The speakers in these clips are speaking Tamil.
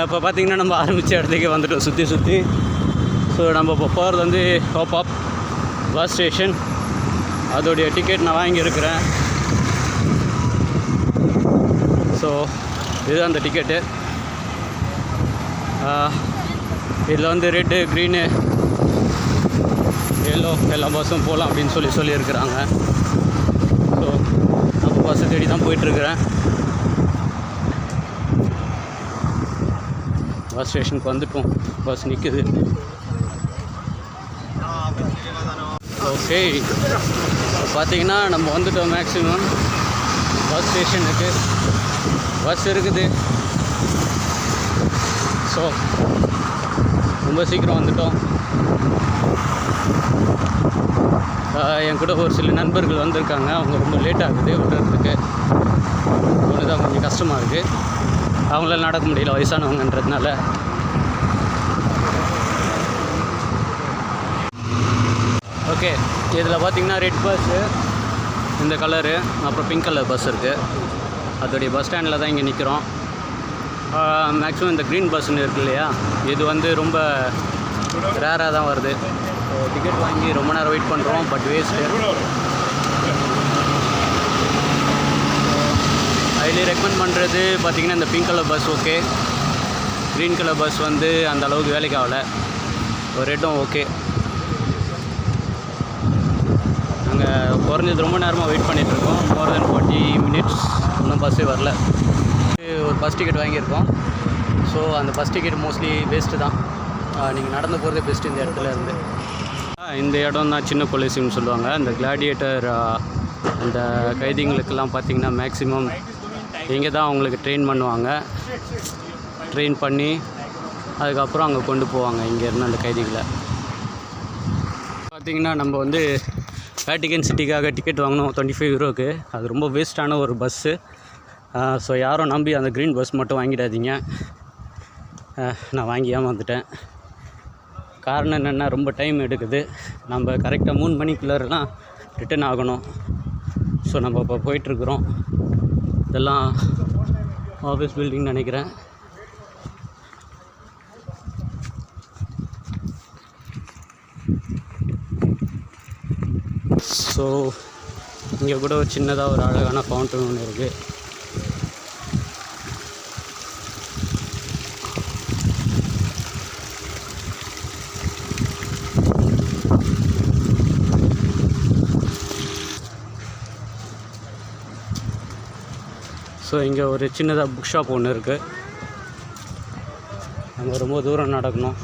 இப்போ பார்த்திங்கன்னா நம்ம ஆரம்பித்த இடத்துக்கு வந்துட்டோம் சுற்றி. ஸோ நம்ம இப்போ போகிறது வந்து ஹோப் ஆப் பஸ் ஸ்டேஷன். அதோடைய டிக்கெட் நான் வாங்கியிருக்கிறேன். ஸோ இதுதான் அந்த டிக்கெட்டு. இதில் வந்து ரெட்டு, க்ரீனு, எல்லோ எல்லா பஸ்ஸும் போகலாம் அப்படின்னு சொல்லியிருக்கிறாங்க. ஸோ நம்ம பஸ்ஸை தேடி தான் போயிட்டுருக்கிறேன். பஸ் ஸ்டேஷனுக்கு வந்துட்டோம். பஸ் நிற்குது. ஓகே, பார்த்தீங்கன்னா நம்ம வந்துட்டோம். மேக்ஸிமம் பஸ் ஸ்டேஷனுக்கு பஸ் இருக்குது. ஸோ ரொம்ப சீக்கிரம் வந்துட்டோம். என் கூட ஒரு சில நண்பர்கள் வந்திருக்காங்க. அவங்க ரொம்ப லேட் ஆகுது விடுறதுக்கு. அதுதான் கொஞ்சம் கஷ்டமாக இருக்குது. அவங்களால நடக்க முடியல, வயசானவங்கன்றதுனால. ஓகே, இதில் பார்த்திங்கன்னா ரெட் பஸ்ஸு, இந்த கலரு, அப்புறம் பிங்க் கலர் பஸ் இருக்குது. அதோடைய பஸ் ஸ்டாண்டில் தான் இங்கே நிற்கிறோம். மேக்ஸிமம் இந்த க்ரீன் பஸ்ஸுன்னு இருக்குது இல்லையா, இது வந்து ரொம்ப ரேராக தான் வருது. டிக்கெட் வாங்கி ரொம்ப நேரம் வெயிட் பண்ணுறோம், பட் வேஸ்ட்டு. ஹைலி ரெக்கமெண்ட் பண்ணுறது பார்த்திங்கன்னா இந்த pink colour bus okay. Green colour bus வந்து அந்த அளவுக்கு வேலைக்கு ஆகலை. ரெட்டும் ஓகே. நாங்கள் குறைஞ்சது ரொம்ப நேரமாக வெயிட் பண்ணிகிட்ருக்கோம். மோர் தென் 40 மினிட்ஸ் இன்னும் பஸ்ஸே வரல. ஒரு பஸ் டிக்கெட் வாங்கியிருக்கோம். ஸோ அந்த பஸ் டிக்கெட் மோஸ்ட்லி வேஸ்ட்டு தான். நீங்கள் நடந்து போகிறதே பெஸ்ட்டு இந்த இடத்துல இருந்து. இந்த இடம் தான் சின்ன கொலிசியம்னு சொல்லுவாங்க. இந்த கிளாடியேட்டர் அந்த கைதிங்களுக்கெல்லாம் பார்த்திங்கன்னா மேக்ஸிமம் இங்கே தான் அவங்களுக்கு ட்ரெயின் பண்ணுவாங்க. ட்ரெயின் பண்ணி அதுக்கப்புறம் அங்கே கொண்டு போவாங்க இங்கேருந்து அந்த கைதிகளை. பார்த்திங்கன்னா நம்ம வந்து வேட்டிகன் சிட்டிக்காக டிக்கெட் வாங்கினோம் 25 யூரோக்கு. அது ரொம்ப வேஸ்ட்டான ஒரு பஸ்ஸு. ஸோ யாரும் நம்பி அந்த க்ரீன் பஸ் மட்டும் வாங்கிடாதீங்க. நான் வாங்கி ஏமாந்துட்டேன். காரணம் என்னென்னா ரொம்ப டைம் எடுக்குது. நம்ம கரெக்டாக 3 மணிக்குள்ளலாம் ரிட்டன் ஆகணும். ஸோ நம்ம இப்போ போயிட்டுருக்குறோம். இதெல்லாம் ஆஃபீஸ் பில்டிங் நினைக்கிறேன். ஸோ இங்கே கூட ஒரு சின்னதாக ஒரு அழகான ஃபவுண்டன் ஒன்று இருக்குது. ஸோ இங்கே ஒரு சின்னதாக புக் ஷாப் ஒன்று இருக்குது. அங்கே ரொம்ப தூரம் நடக்கணும்.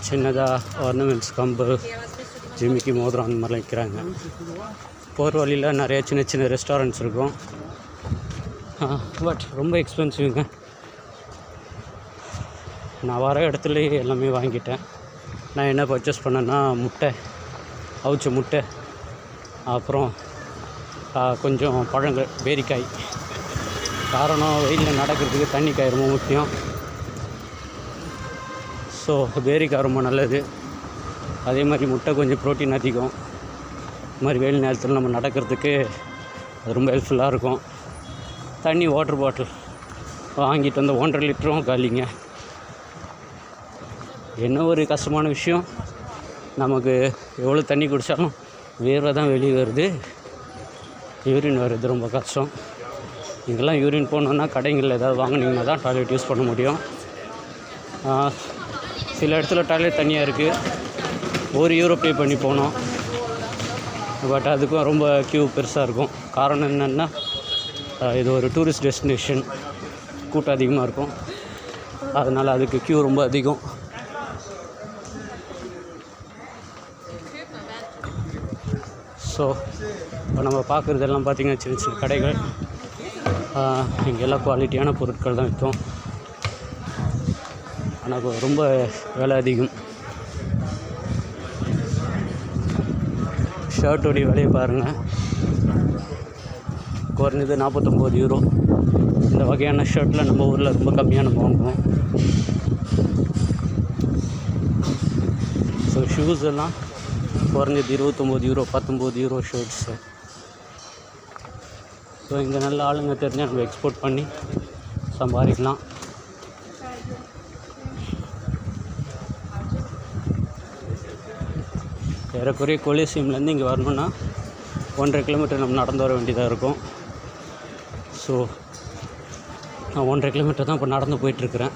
சின்னதாக ஆர்னமெண்ட்ஸ், கம்பு, ஜிமிக்கி, மோதிரம் அந்த மாதிரிலாம் விற்கிறாங்க. போகிற வழியில் நிறைய சின்ன சின்ன ரெஸ்டாரண்ட்ஸ் இருக்கும். பட் ரொம்ப எக்ஸ்பென்சிவ்ங்க. நான் வர இடத்துலையே எல்லாமே வாங்கிட்டேன். நான் என்ன பர்ச்சேஸ் பண்ணேன்னா முட்டை, அவிச்ச முட்டை, அப்புறம் கொஞ்சம் பழங்கள், பேரிக்காய். காரணம் வெயிலில் நடக்கிறதுக்கு தண்ணிக்காய் ரொம்ப முக்கியம். ஸோ பேரிக்காய் ரொம்ப நல்லது. அதே மாதிரி முட்டை கொஞ்சம் ப்ரோட்டீன் அதிகம். இது மாதிரி வெயில் நேரத்தில் நம்ம நடக்கிறதுக்கு அது ரொம்ப ஹெல்ப்ஃபுல்லாக இருக்கும். தண்ணி, வாட்டர் பாட்டில் வாங்கிட்டு வந்து 1.5 லிட்டரும் காலிங்க. என்ன ஒரு கஷ்டமான விஷயம், நமக்கு எவ்வளோ தண்ணி குடித்தாலும் வேர்வை தான் வெளியே வருது. யூரின் வருது, ரொம்ப கஷ்டம். இங்கெல்லாம் யூரின் போகணுன்னா கடைங்களில் ஏதாவது வாங்கினீங்கன்னா தான் டாய்லெட் யூஸ் பண்ண முடியும். சில இடத்துல டாய்லெட் தனியாக இருக்குது. 1 யூரோ பே பண்ணி போனோம். பட் அதுக்கும் ரொம்ப க்யூ பெருசாக இருக்கும். காரணம் என்னென்னா இது ஒரு டூரிஸ்ட் டெஸ்டினேஷன், கூட்டம் அதிகமாக இருக்கும். அதனால் அதுக்கு க்யூ ரொம்ப அதிகம். ஸோ இப்போ நம்ம பார்க்குறதெல்லாம் பார்த்திங்கன்னா சின்ன சின்ன கடைகள். இங்கெல்லாம் குவாலிட்டியான பொருட்கள் தான் விற்கும். ஆனால் ரொம்ப விலை அதிகம். ஷர்ட்டோடைய விலையை பாருங்கள். குறைஞ்சது 49 யூரோ. இந்த வகையான ஷர்ட்டில் நம்ம ஊரில் ரொம்ப கம்மியாக நம்ம வாங்குவோம். ஸோ ஷூஸ் எல்லாம் குறைஞ்சது 29 யூரோ, 19 யூரோ ஷர்ட்ஸு. ஸோ இங்கே நல்ல ஆளுங்க தெரிஞ்சால் நம்ம எக்ஸ்போர்ட் பண்ணி சம்பாதிக்கலாம். ஏறக்குறைய கொலிசியம்லேருந்து இங்கே வரணுன்னா 1.5 கிலோமீட்டர் நம்ம நடந்து வர வேண்டியதாக இருக்கும். ஸோ நான் 1.5 கிலோமீட்டர் தான் இப்போ நடந்து போயிட்டுருக்குறேன்.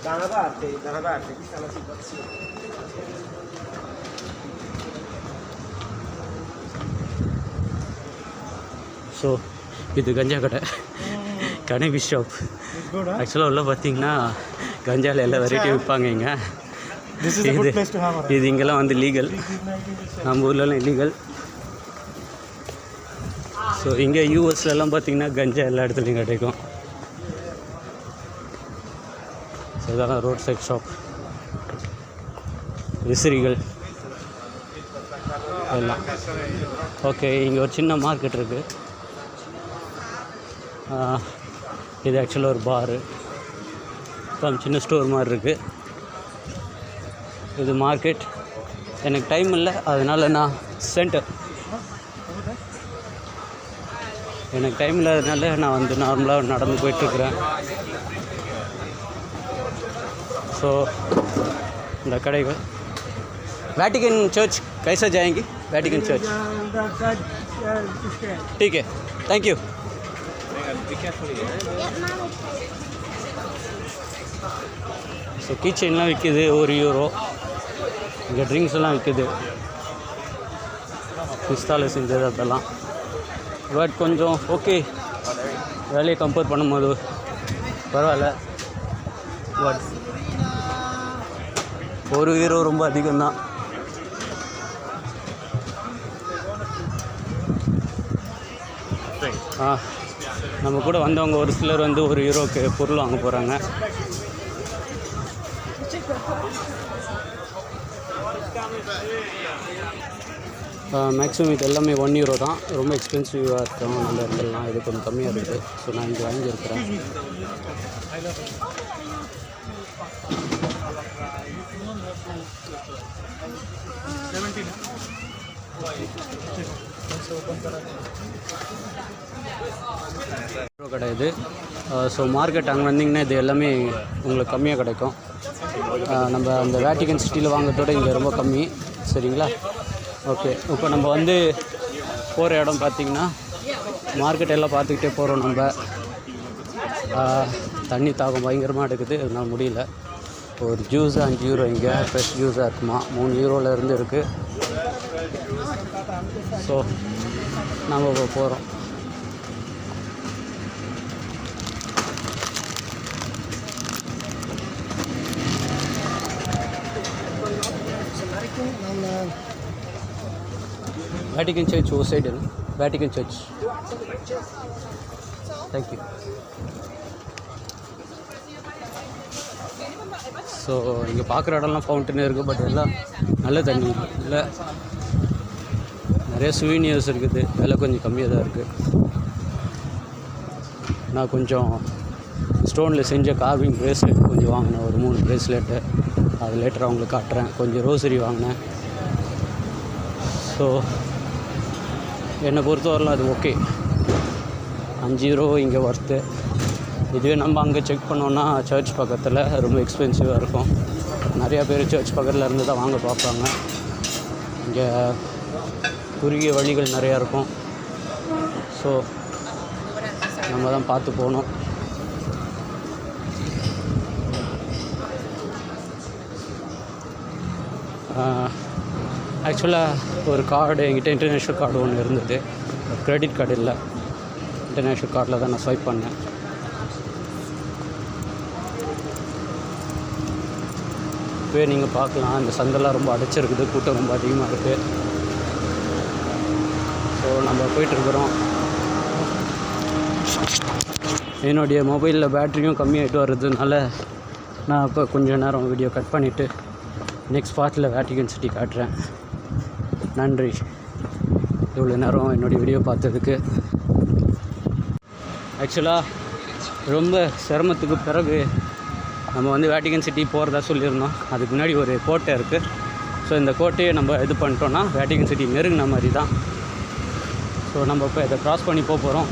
Da una parte, questa è la situazione. So இது கஞ்சா கனபி ஷாப். ஆக்சுவலாக உள்ள பார்த்தீங்கன்னா கஞ்சாவில் எல்லா வெரைட்டியும் விற்பாங்க இங்கே. இது இங்கெல்லாம் வந்து லீகல், நம்ம ஊர்லலாம் இல்லீகல். ஸோ இங்கே யூஎஸ்லலாம் பார்த்தீங்கன்னா கஞ்சா எல்லா இடத்துலையும் கிடைக்கும். ஸோ இதெல்லாம் ரோட் சைட் ஷாப், விசிறிகள் எல்லாம். ஓகே, இங்கே ஒரு சின்ன மார்க்கெட் இருக்குது. இது ஆக்சுவலாக ஒரு பாரு, சின்ன ஸ்டோர் மாதிரி இருக்குது. இது மார்க்கெட். எனக்கு டைம் இல்லை, அதனால் நான் எனக்கு டைம் இல்லாததுனால நான் வந்து நார்மலாக நடந்து போயிட்டுருக்குறேன். ஸோ இந்த கடைகள். वेटिकन चर्च कैसा जाएंगे? वेटिकन चर्च ठीक है, थैंक यू. ஸோ கீ செயின்லாம் விற்கிது, €1. இங்கே ட்ரிங்க்ஸ் எல்லாம் விற்கிது, பிஸ்தாவில் செஞ்சது அதெல்லாம். பட் கொஞ்சம் ஓகே, வேலையை கம்பேர் பண்ணும்போது பரவாயில்ல. பட் €1 ரொம்ப அதிகம்தான். நம்ம கூட வந்தவங்க ஒரு சிலர் வந்து €1க்கு பொருள் வாங்க போகிறாங்க. மேக்ஸிமம் இது எல்லாமே €1 தான். ரொம்ப எக்ஸ்பென்சிவாக இருக்கும் நம்ம இடத்துலலாம். இது கொஞ்சம் கம்மியாக இருக்குது. ஸோ நான் இங்கே வாங்கியிருக்கிறேன். கடை இது. ஸோ மார்க்கெட் அங்கே வந்தீங்கன்னா இது எல்லாமே உங்களுக்கு கம்மியாக கிடைக்கும். நம்ம அந்த வேட்டிகன் சிட்டியில் வாங்கிறதோட இங்கே ரொம்ப கம்மி. சரிங்களா? ஓகே, இப்போ நம்ம வந்து போகிற இடம் பார்த்திங்கன்னா மார்க்கெட் எல்லாம் பார்த்துக்கிட்டே போகிறோம். நம்ம தண்ணி தாகம் பயங்கரமாக எடுக்குது, அதனால் முடியல. ஒரு ஜூஸ் €5 இங்கே ஃப்ரெஷ் ஜூஸாக இருக்குமா, €3 இருக்குது. ஸோ நாம் இப்போ போகிறோம். Vatican Church वो साइड है ना, Vatican Church. Thank you. So இங்கே பார்க்குற இடம்லாம் ஃபவுண்டனே இருக்குது. பட் எல்லாம் நல்ல தண்ணி இல்லை. நிறைய சுவீனியர்ஸ் இருக்குது, விலை கொஞ்சம் கம்மியாக தான் இருக்குது. நான் கொஞ்சம் ஸ்டோனில் செஞ்ச கார்விங் ப்ரேஸ்லெட் கொஞ்சம் வாங்கினேன், ஒரு 3 ப்ரேஸ்லெட்டு. அது லேட்டராக அவங்களுக்கு காட்டுறேன். கொஞ்சம் ரோசரி வாங்கினேன். ஸோ என்னை பொறுத்தவரைலாம் அது ஓகே. €5 இங்கே ஒர்த்து. இதுவே நம்ம அங்கே செக் பண்ணோன்னா சர்ச் பக்கத்தில் ரொம்ப எக்ஸ்பென்சிவாக இருக்கும். நிறையா பேர் சர்ச் பக்கத்தில் இருந்து தான் வாங்க பார்ப்பாங்க. இங்கே குறுகிய வழிகள் நிறையா இருக்கும். ஸோ நம்ம தான் பார்த்து போகணும். ஆக்சுவலாக ஒரு கார்டு என்கிட்ட இன்டர்நேஷ்னல் கார்டு ஒன்று இருந்தது. க்ரெடிட் கார்டு இல்லை, இன்டர்நேஷ்னல் கார்டில் தான் நான் ஸ்வைப் பண்ணேன். இப்போ நீங்கள் பார்க்கலாம், இந்த சந்தெல்லாம் ரொம்ப அடைச்சிருக்குது, கூட்டம் ரொம்ப அதிகமாக இருக்குது. ஸோ நம்ம போயிட்டுருக்குறோம். என்னுடைய மொபைலில் பேட்டரியும் கம்மியாகிட்டு வர்றதுனால நான் இப்போ கொஞ்சம் நேரம் வீடியோ கட் பண்ணிவிட்டு நெக்ஸ்ட் பார்ட்டில் வேட்டிகன் சிட்டி காட்டுறேன். நன்றி இவ்வளோ நேரம் என்னுடைய வீடியோ பார்த்ததுக்கு. ஆக்சுவலாக ரொம்ப சிரமத்துக்கு பிறகு நம்ம வந்து வேட்டிகன் சிட்டி போகிறதா சொல்லியிருந்தோம். அதுக்கு முன்னாடி ஒரு கோட்டை இருக்குது. ஸோ இந்த கோட்டையை நம்ம இது பண்ணிட்டோன்னா வேட்டிகன் சிட்டி நெருங்கின மாதிரி தான். ஸோ நம்ம இப்போ இதை க்ராஸ் பண்ணி போக போகிறோம்.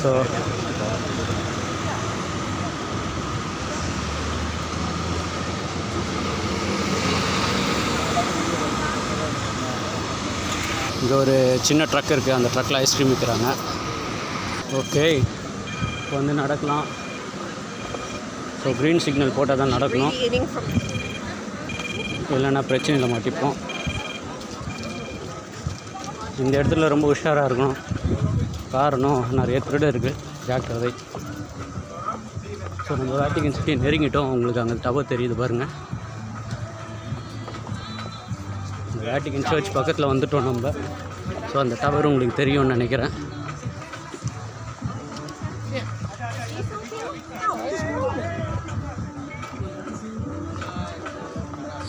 ஸோ இங்கே ஒரு சின்ன ட்ரக் இருக்குது, அந்த ட்ரக்கில் ஐஸ்கிரீம் விற்கிறாங்க. ஓகே, இப்போ வந்து நடக்கலாம். ஸோ க்ரீன் சிக்னல் போட்டால் தான் நடக்கணும், இல்லைன்னா பிரச்சனையில் மாட்டிப்போம். இந்த இடத்துல ரொம்ப உஷாராக இருக்கணும், காரணம் நிறைய திருடு இருக்குது, ஜாக்கிரதை. ஸோ நம்ம வேட்டிகன் சிட்டி நெருங்கிட்டோம். உங்களுக்கு அங்கே டவர் தெரியுது பாருங்கள். வேட்டிகன் சர்ச் பக்கத்தில் வந்துட்டோம் நம்ம. ஸோ அந்த டவர் உங்களுக்கு தெரியும்னு நினைக்கிறேன்.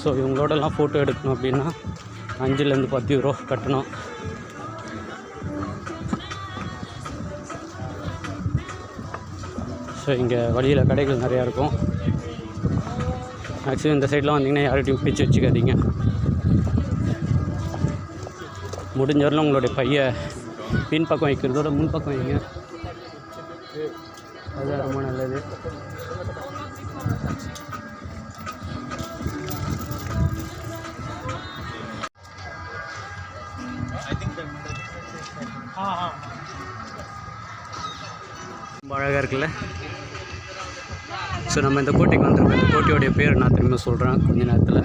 ஸோ இவங்களோடலாம் ஃபோட்டோ எடுக்கணும் அப்படின்னா 5 to 10 யூரோ கட்டணும். ஸோ இங்கே வழியில் கடைகள் நிறையா இருக்கும். மேக்ஸிமம் இந்த சைட்லாம் வந்தீங்கன்னா யார்கிட்டையும் பிடிச்சி வச்சுக்காதீங்க. முடிஞ்ச வரலாம் உங்களுடைய பைய பின் பக்கம் வைக்கிறதோட முன் பக்கம் வைங்க, அதுதான் ரொம்ப நல்லது. ரொம்ப அழகாக இருக்குல்ல. ஸோ நம்ம இந்த கோட்டைக்கு வந்துருக்கோம். இந்த கோட்டையோடைய பேர் நான் திரும்ப சொல்கிறேன் கொஞ்ச நேரத்தில்.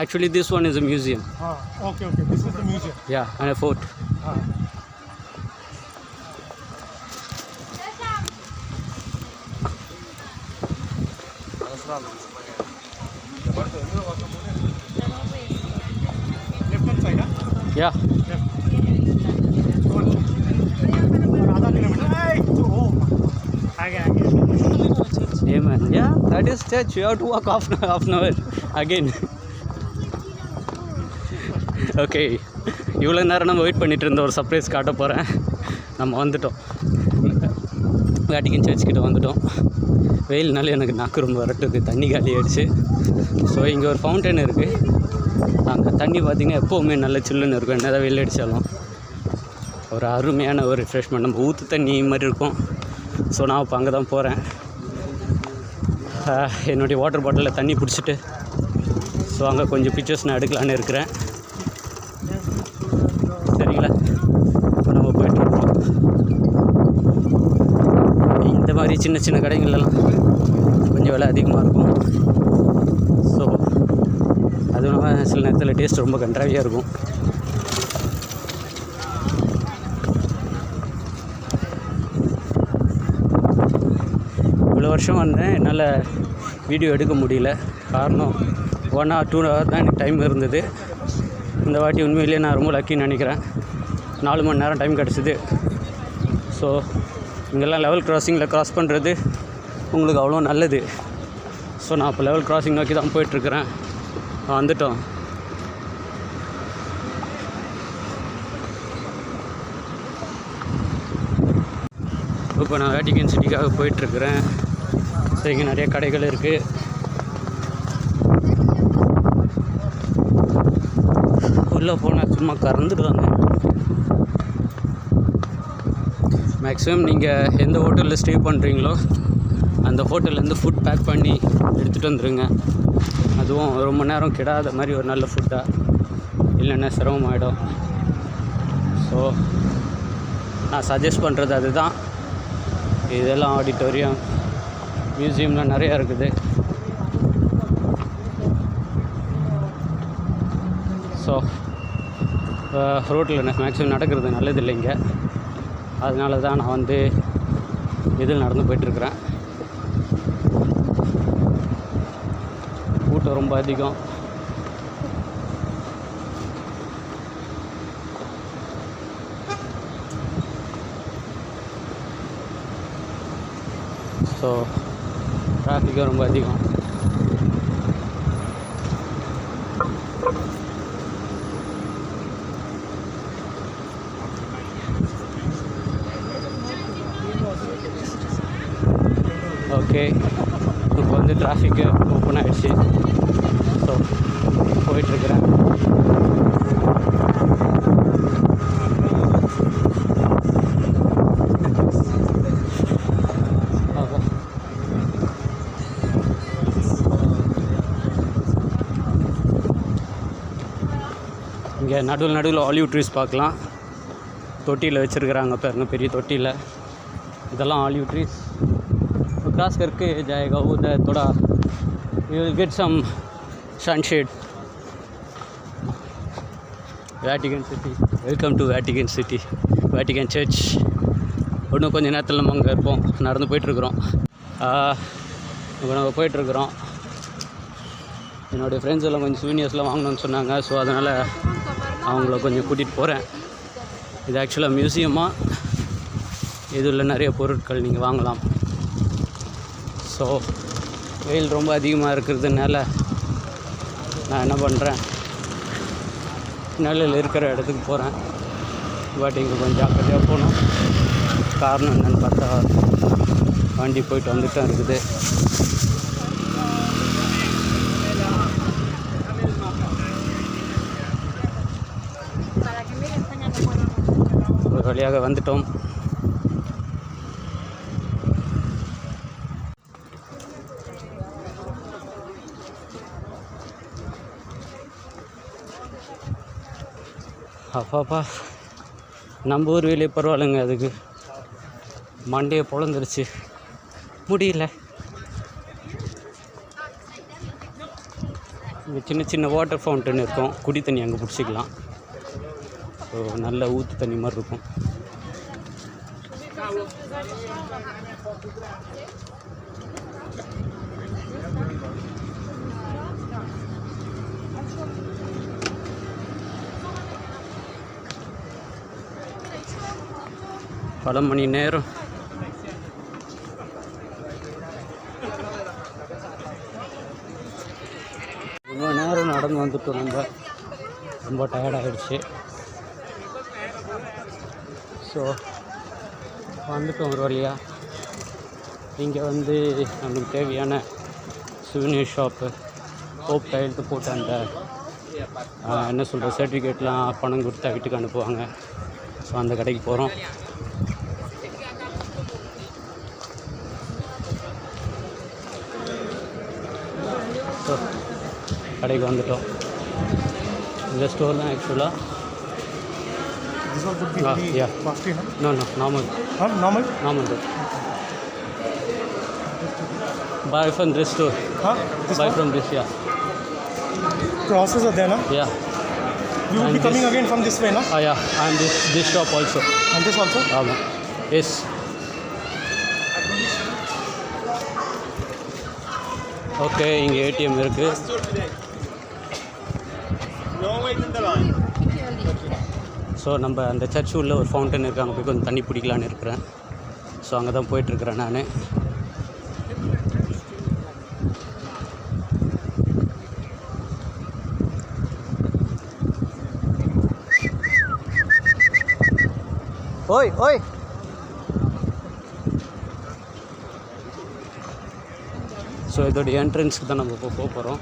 Actually, this one is a museum. Okay. This is the museum. Yeah, and a fort. Left hand side, huh? Yeah. Another kilometer. Hey, oh. Again. Yeah, man. Yeah, that is church. You have to walk half an hour again. Okay, இவ்வளோ நேரம் நம்ம வெயிட் பண்ணிகிட்டு இருந்த ஒரு சர்ப்ரைஸ் காட்ட போகிறேன். நம்ம வந்துட்டோம், வேட்டிகன் சர்ச் கிட்ட வந்துட்டோம். வெயில்னால எனக்கு நாக்கு ரொம்ப வரட்டுது, தண்ணி காலி ஆகிடுச்சு. ஸோ இங்கே ஒரு ஃபவுண்டன் இருக்குது. அங்கே தண்ணி பார்த்திங்கன்னா எப்போவுமே நல்ல சில்லுன்னு இருக்கும், என்ன தான் வெயில் அடித்தாலும். ஒரு அருமையான ஒரு ரிஃப்ரெஷ்மெண்ட், நம்ம ஊற்று தண்ணி மாதிரி இருக்கும். ஸோ நான் இப்போ அங்கே தான் போகிறேன். என்னுடைய வாட்டர் பாட்டிலில் தண்ணி பிடிச்சிட்டு ஸோ அங்கே கொஞ்சம் பிக்சர்ஸ் நான் எடுக்கலான்னு இருக்கிறேன். சரிங்களா, இப்போ நம்ம போய்ட்டுருக்கோம். இந்த மாதிரி சின்ன சின்ன கடைகள்லாம் கொஞ்சம் விலை அதிகமாக இருக்கும். ஸோ அதுவும் இல்லாமல் சில நேரத்தில் டேஸ்ட் ரொம்ப கன்றாவியாக இருக்கும். இவ்வளோ வருஷம் வந்தேன், என்னால் வீடியோ எடுக்க முடியல. காரணம் 1 or 2 hours தான் எனக்கு டைம் இருந்தது. இந்த வாட்டி உண்மையிலேயே நான் ரொம்ப லக்கின்னு நினைக்கிறேன். 4 மணி நேரம் டைம் கிடச்சிது. ஸோ இங்கெல்லாம் லெவல் கிராசிங்கில் க்ராஸ் பண்ணுறது உங்களுக்கு அவ்வளோ நல்லது. ஸோ நான் இப்போ லெவல் கிராசிங் நோக்கி தான் போயிட்டுருக்கிறேன். வந்துட்டோம். இப்போ நான் வேட்டிகன் சிட்டிக்காக போயிட்டுருக்கிறேன். ஸோ இங்கே நிறைய கடைகள் இருக்குது. உள்ளே போனால் சும்மா கறந்துடுவாங்க. மேக்ஸிமம் நீங்கள் எந்த ஹோட்டலில் ஸ்டே பண்ணுறீங்களோ அந்த ஹோட்டல்லேருந்து ஃபுட் பேக் பண்ணி எடுத்துகிட்டு வந்துடுங்க. அதுவும் ரொம்ப நேரம் கிடாத மாதிரி ஒரு நல்ல ஃபுட்டாக, இல்லைன்னா சிரமமாயிடும். ஸோ நான் சஜஸ்ட் பண்ணுறது அதுதான். இதெல்லாம் ஆடிட்டோரியம், மியூசியம்லாம் நிறையா இருக்குது. ஸோ ரோட்டில் மேக்ஸிமம் நடக்கிறது நல்லது இல்லைங்க. அதனால தான் நான் வந்து இதில் நடந்து போயிட்டுருக்குறேன். கூட்டம் ரொம்ப அதிகம். ஸோ டிராஃபிக்கும் ரொம்ப அதிகம். ஓகே, இப்போ வந்து டிராஃபிக்கு ஓப்பன் ஆகிடுச்சு. ஸோ போயிட்டுருக்கிறேன். இங்கே நடுவில் ஆலிவ் ட்ரீஸ் பார்க்கலாம். தொட்டியில் வச்சுருக்குறாங்க பாருங்க, பெரிய தொட்டியில். இதெல்லாம் ஆலிவ் ட்ரீஸ். क्रॉस करके जाएगा उधर थोड़ा you will get some sunshade. Vatican City. Welcome to Vatican City. Vatican Church. இன்னும் கொஞ்சம் நேரத்தில் நம்ம அங்கே இருப்போம். நடந்து போயிட்டுருக்குறோம். இப்போ நம்ம போயிட்டுருக்குறோம். என்னுடைய ஃப்ரெண்ட்ஸ் எல்லாம் கொஞ்சம் சூனியர்ஸ்லாம் வாங்கணும்னு சொன்னாங்க. ஸோ அதனால் அவங்கள கொஞ்சம் கூட்டிகிட்டு போகிறேன். இது ஆக்சுவலாக மியூசியமாக. இதில் நிறைய பொருட்கள் நீங்கள் வாங்கலாம். ஸோ வெயில் ரொம்ப அதிகமாக இருக்கிறதுனால நான் என்ன பண்ணுறேன், நிழல் இருக்கிற இடத்துக்கு போகிறேன். பட் இங்கே கொஞ்சம் ஜாக்கிரதையாக போகணும். காரணம் என்னென்னு பார்த்தா வண்டி போயிட்டு வந்துட்டு தான் இருக்குது. ஒரு வழியாக வந்துட்டோம். அப்பாப்பா, நம்ம ஊர் வேலையே பரவாயில்லைங்க. அதுக்கு மண்டையை பொழந்துருச்சு, முடியல. இங்கே சின்ன சின்ன வாட்டர் ஃபவுண்டன் இருக்கும். குடி தண்ணி அங்கே பிடிச்சிக்கலாம். ஸோ நல்ல ஊற்று தண்ணி மாதிரி இருக்கும். பல மணி நேரம் ரொம்ப நேரம் நடந்து வந்துட்டோம். நம்ம ரொம்ப டயர்டாகிடுச்சு. ஸோ வந்துட்டோம் ஒரு வழியாக. இங்கே வந்து நமக்கு தேவையான சுவீனியர் ஷாப்பு, ஹோப் கையெழுத்து போட்டு அந்த என்ன சொல்கிற சர்டிஃபிகேட்லாம் பணம் கொடுத்தா வீட்டுக்கு அனுப்புவாங்க. ஸோ அந்த கடைக்கு போகிறோம். ஸோ கடைக்கு வந்துட்டோம். இந்த ஸ்டோர் தான் ஆக்சுவலாக. Yeah. Costly, no? No, normal. Normal? Normal. Buy from this store. This Buy one? from this, yeah. Crosses are there, no? Yeah. You will And be coming this- again from this way, no? Yeah. And this shop also. And this also? Yes. Okay, இங்கே ஏடிஎம் இருக்குது. ஸோ நம்ம அந்த சர்ச் உள்ள ஒரு ஃபவுண்டன் இருக்குது. அங்கே போய் கொஞ்சம் தண்ணி பிடிக்கலான்னு இருக்கிறேன். ஸோ அங்கே தான் போயிட்டுருக்கிறேன் நான். ஓய் ஓய் ஸோ இதோடைய என்ட்ரன்ஸுக்கு தான் நம்ம இப்போ போக போகிறோம்.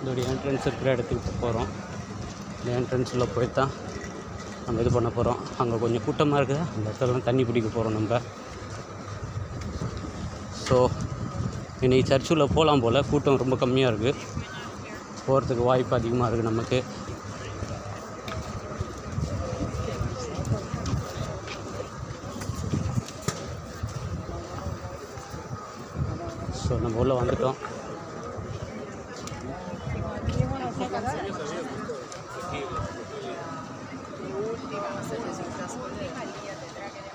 இதோடைய என்ட்ரன்ஸ் இருக்கிற இடத்துக்கு போகிறோம். இந்த என்ட்ரன்ஸில் போய் தான் நம்ம இது பண்ண போகிறோம். அங்கே கொஞ்சம் கூட்டமாக இருக்குது. அந்த இடத்துல தண்ணி பிடிக்க போகிறோம் நம்ம. ஸோ இன்றைக்கி சர்ச்சுள்ள போகலாம் போல். கூட்டம் ரொம்ப கம்மியாக இருக்குது. போகிறதுக்கு வாய்ப்பு அதிகமாக இருக்குது நமக்கு. ஸோ நம்ம உள்ளே வந்துட்டோம்.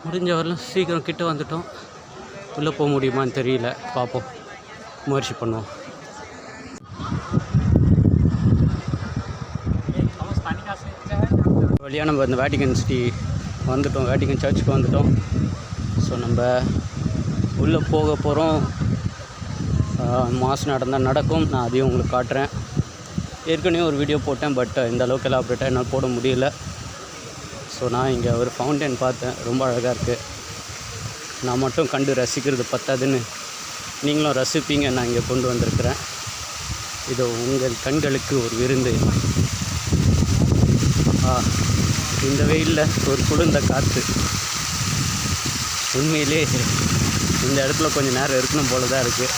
முடிஞ்ச வரலாம் சீக்கிரம் கிட்ட வந்துட்டோம். உள்ளே போக முடியுமான்னு தெரியல, பார்ப்போம், முயற்சி பண்ணுவோம். வழியாக நம்ம இந்த வேட்டிகன் சிட்டி வந்துட்டோம். வேட்டிகன் சர்ச்சுக்கு வந்துட்டோம். ஸோ நம்ம உள்ளே போக போகிறோம். மாதம் நடக்கும். நான் அதையும் உங்களுக்கு காட்டுறேன். ஏற்கனவே ஒரு வீடியோ போட்டேன். பட் இந்த அளவுக்கு எலாபரேட்டாக என்னால் போட முடியல. ஸோ நான் இங்கே ஒரு ஃபவுண்டைன் பார்த்தேன், ரொம்ப அழகாக இருக்குது. நான் மட்டும் கண்டு ரசிக்கிறது பத்தாதுன்னு நீங்களும் ரசிப்பீங்க. நான் இங்கே கொண்டு வந்திருக்கிறேன். இதோ உங்கள் கண்களுக்கு ஒரு விருந்து. இந்த வெயிலில் ஒரு குளிர்ந்த காற்று. உண்மையிலே இந்த இடத்துல கொஞ்சம் நேரம் இருக்கணும் போல தான் இருக்குது.